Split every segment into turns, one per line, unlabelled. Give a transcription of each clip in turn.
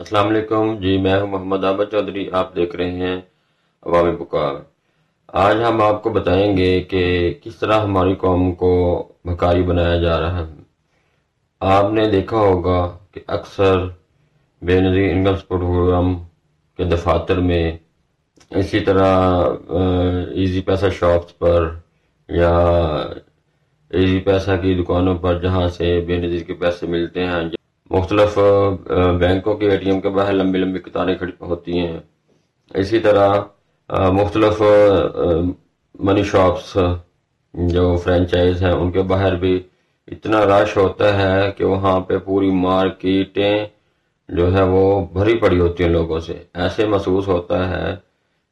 السلام علیکم جی، میں ہوں محمد عابد چودھری. آپ دیکھ رہے ہیں عوامی پکار. آج ہم آپ کو بتائیں گے کہ کس طرح ہماری قوم کو بھکاری بنایا جا رہا ہے. آپ نے دیکھا ہوگا کہ اکثر بے نظیر انکم سپورٹ پروگرام کے دفاتر میں، اسی طرح ایزی پیسہ شاپس پر یا ایزی پیسہ کی دکانوں پر جہاں سے بے نظیر کے پیسے ملتے ہیں، مختلف بینکوں کے اے ٹی ایم کے باہر لمبی لمبی قطاریں کھڑی ہوتی ہیں. اسی طرح مختلف منی شاپس جو فرینچائز ہیں ان کے باہر بھی اتنا رش ہوتا ہے کہ وہاں پہ پوری مارکیٹیں جو ہے وہ بھری پڑی ہوتی ہیں لوگوں سے. ایسے محسوس ہوتا ہے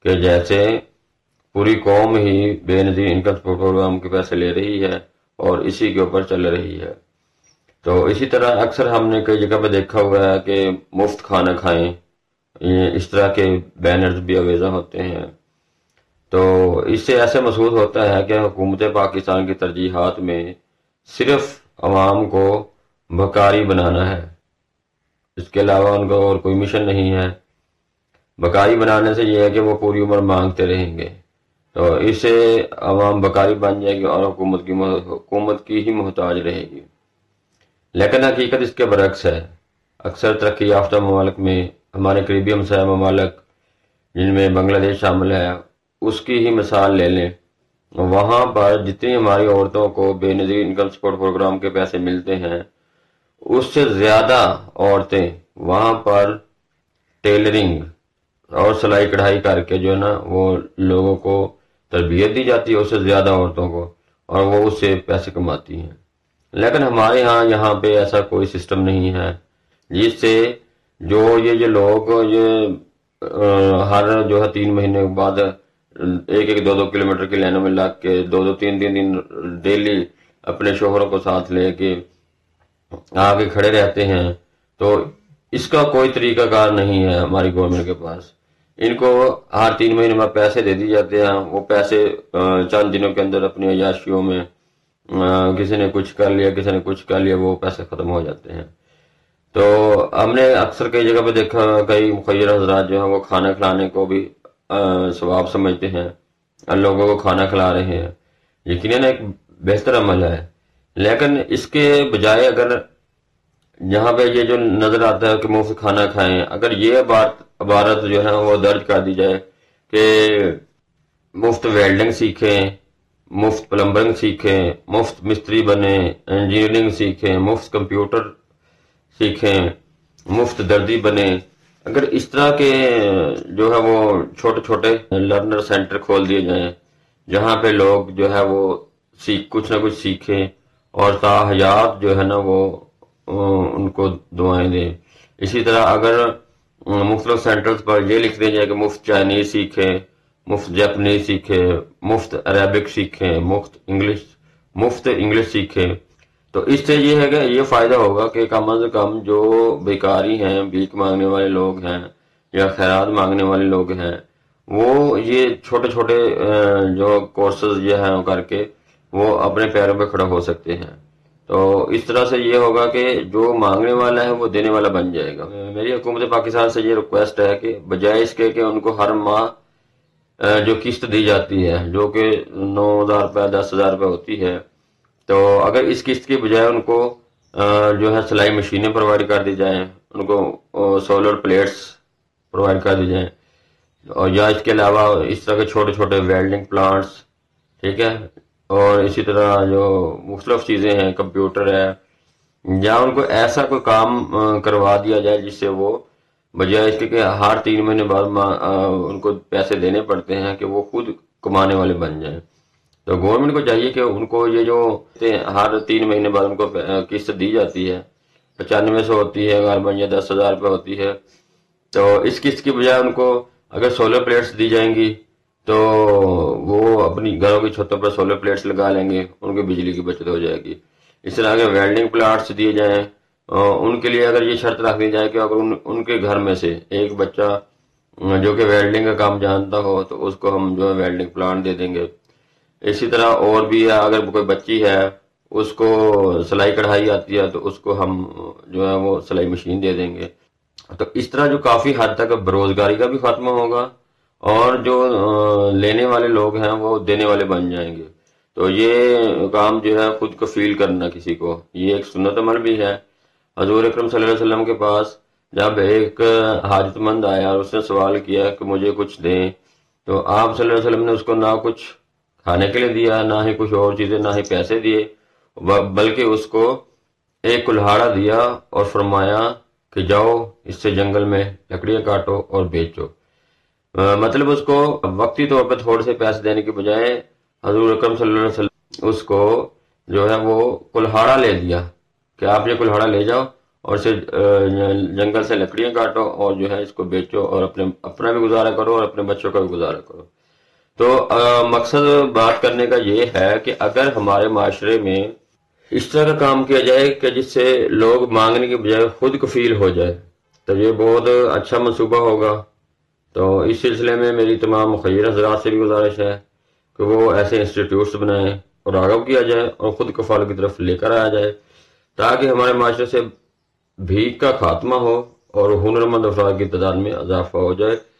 کہ جیسے پوری قوم ہی بے نظیر انکم سپورٹ پروگرام کے پیسے لے رہی ہے اور اسی کے اوپر چل رہی ہے. تو اسی طرح اکثر ہم نے کئی جگہ پہ دیکھا ہوا ہے کہ مفت کھانا کھائیں، اس طرح کے بینرز بھی آویزاں ہوتے ہیں. تو اس سے ایسے محسوس ہوتا ہے کہ حکومت پاکستان کی ترجیحات میں صرف عوام کو بھکاری بنانا ہے، اس کے علاوہ ان کا اور کوئی مشن نہیں ہے. بھکاری بنانے سے یہ ہے کہ وہ پوری عمر مانگتے رہیں گے، تو اس سے عوام بھکاری بن جائے گی اور حکومت کی ہی محتاج رہے گی. لیکن حقیقت اس کے برعکس ہے. اکثر ترقی یافتہ ممالک میں، ہمارے قریبی ہمسایہ ممالک جن میں بنگلہ دیش شامل ہے، اس کی ہی مثال لے لیں. وہاں پر جتنی ہماری عورتوں کو بے نظیر انکم سپورٹ پروگرام کے پیسے ملتے ہیں، اس سے زیادہ عورتیں وہاں پر ٹیلرنگ اور سلائی کڑھائی کر کے جو ہے نا وہ لوگوں کو تربیت دی جاتی ہے، اس سے زیادہ عورتوں کو، اور وہ اس سے پیسے کماتی ہیں. لیکن ہمارے یہاں پہ ایسا کوئی سسٹم نہیں ہے جس سے جو لوگ ہر جو ہے 3 مہینے کے بعد 1-2 کلومیٹر کی لائنوں میں لگ کے 2-3 ڈیلی اپنے شوہروں کو ساتھ لے کے آگے کھڑے رہتے ہیں. تو اس کا کوئی طریقہ کار نہیں ہے ہماری گورنمنٹ کے پاس. ان کو ہر 3 مہینے میں پیسے دے دی جاتے ہیں. وہ پیسے چند دنوں کے اندر اپنی عیاشیوں میں کسی نے کچھ کر لیا، کسی نے کچھ کر لیا، وہ پیسے ختم ہو جاتے ہیں. تو ہم نے اکثر کئی جگہ پہ دیکھا، کئی مخیر حضرات جو ہیں وہ کھانا کھلانے کو بھی ثواب سمجھتے ہیں، لوگوں کو کھانا کھلا رہے ہیں. یقیناً ایک بہتر عمل ہے، لیکن اس کے بجائے اگر یہاں پہ یہ جو نظر آتا ہے کہ مفت کھانا کھائیں، اگر یہ عبارت جو ہے وہ درج کر دی جائے کہ مفت ویلڈنگ سیکھیں، مفت پلمبرنگ سیکھیں، مفت مستری بنیں، انجینئرنگ سیکھیں، مفت کمپیوٹر سیکھیں، مفت دردی بنیں. اگر اس طرح کے جو ہے وہ چھوٹے چھوٹے لرنر سینٹر کھول دیے جائیں جہاں پہ لوگ جو ہے وہ کچھ نہ کچھ سیکھیں اور تاحیات جو ہے نا وہ ان کو دعائیں دیں. اسی طرح اگر مختلف سینٹرز پر یہ لکھ دیا جائے کہ مفت چائنیز سیکھیں، مفت جاپنیز سیکھیں، مفت عربک سیکھیں، مفت انگلش سیکھیں، تو اس سے یہ ہے کہ یہ فائدہ ہوگا کہ کم از کم جو بیکاری ہیں، بھیک مانگنے والے لوگ ہیں یا خیرات مانگنے والے لوگ ہیں، وہ یہ چھوٹے چھوٹے جو کورسز یہ ہیں کر کے وہ اپنے پیروں پہ کھڑا ہو سکتے ہیں. تو اس طرح سے یہ ہوگا کہ جو مانگنے والا ہے وہ دینے والا بن جائے گا. میری حکومت پاکستان سے یہ ریکویسٹ ہے کہ بجائے اس کے کہ ان کو ہر ماہ جو قسط دی جاتی ہے جو کہ 9,000 روپے 10,000 روپے ہوتی ہے، تو اگر اس قسط کی بجائے ان کو جو ہے سلائی مشینیں پرووائڈ کر دی جائیں، ان کو سولر پلیٹس پرووائڈ کر دی جائیں، اور یا اس کے علاوہ اس طرح کے چھوٹے چھوٹے ویلڈنگ پلانٹس، ٹھیک ہے، اور اسی طرح جو مختلف چیزیں ہیں، کمپیوٹر ہے، یا ان کو ایسا کوئی کام کروا دیا جائے جس سے وہ بجائے اس کے کہ ہر 3 مہینے بعد ان کو پیسے دینے پڑتے ہیں کہ وہ خود کمانے والے بن جائیں. تو گورنمنٹ کو چاہیے کہ ان کو یہ جو ہر 3 مہینے بعد ان کو قسط دی جاتی ہے، 9500 ہوتی ہے غالباً یا 10,000 روپے ہوتی ہے، تو اس قسط کی بجائے ان کو اگر سولر پلیٹس دی جائیں گی تو وہ اپنی گھروں کی چھتوں پر سولر پلیٹس لگا لیں گے، ان کی بجلی کی بچت ہو جائے گی. اس طرح کے ویلڈنگ پلاٹس دیے جائیں، ان کے لیے اگر یہ شرط رکھ دی جائے کہ اگر ان کے گھر میں سے ایک بچہ جو کہ ویلڈنگ کا کام جانتا ہو تو اس کو ہم جو ہے ویلڈنگ پلانٹ دے دیں گے. اسی طرح اور بھی ہے، اگر کوئی بچی ہے اس کو سلائی کڑھائی آتی ہے تو اس کو ہم جو ہے وہ سلائی مشین دے دیں گے. تو اس طرح جو کافی حد تک بےروزگاری کا بھی خاتمہ ہوگا، اور جو لینے والے لوگ ہیں وہ دینے والے بن جائیں گے۔ تو یہ کام جو ہے خود کفیل کرنا کسی کو، یہ ایک سنت عمل بھی ہے۔ حضور اکرم صلی اللہ علیہ وسلم کے پاس جب ایک حاجت مند آیا اور اس نے سوال کیا کہ مجھے کچھ دیں، تو آپ صلی اللہ علیہ وسلم نے اس کو نہ کچھ کھانے کے لیے دیا، نہ ہی کچھ اور چیزیں، نہ ہی پیسے دیے، بلکہ اس کو ایک کلہاڑا دیا اور فرمایا کہ جاؤ اس سے جنگل میں لکڑیاں کاٹو اور بیچو۔ مطلب اس کو وقتی طور پہ تھوڑے سے پیسے دینے کی بجائے حضور اکرم صلی اللہ علیہ وسلم اس کو جو ہے وہ کلہاڑا لے دیا کہ آپ یہ کلہاڑا لے جاؤ اور اسے جنگل سے لکڑیاں کاٹو اور جو ہے اس کو بیچو، اور اپنا بھی گزارا کرو اور اپنے بچوں کا بھی گزارا کرو۔ تو مقصد بات کرنے کا یہ ہے کہ اگر ہمارے معاشرے میں اس طرح کا کام کیا جائے کہ جس سے لوگ مانگنے کی بجائے خود کفیل ہو جائے، تو یہ بہت اچھا منصوبہ ہوگا۔ تو اس سلسلے میں میری تمام مخیر حضرات سے بھی گزارش ہے کہ وہ ایسے انسٹیٹیوٹس بنائیں اور راغب کیا جائے اور خود کفالت کی طرف لے کر آیا جائے، تاکہ ہمارے معاشرے سے بھیک کا خاتمہ ہو اور ہنرمند افراد کی تعداد میں اضافہ ہو جائے۔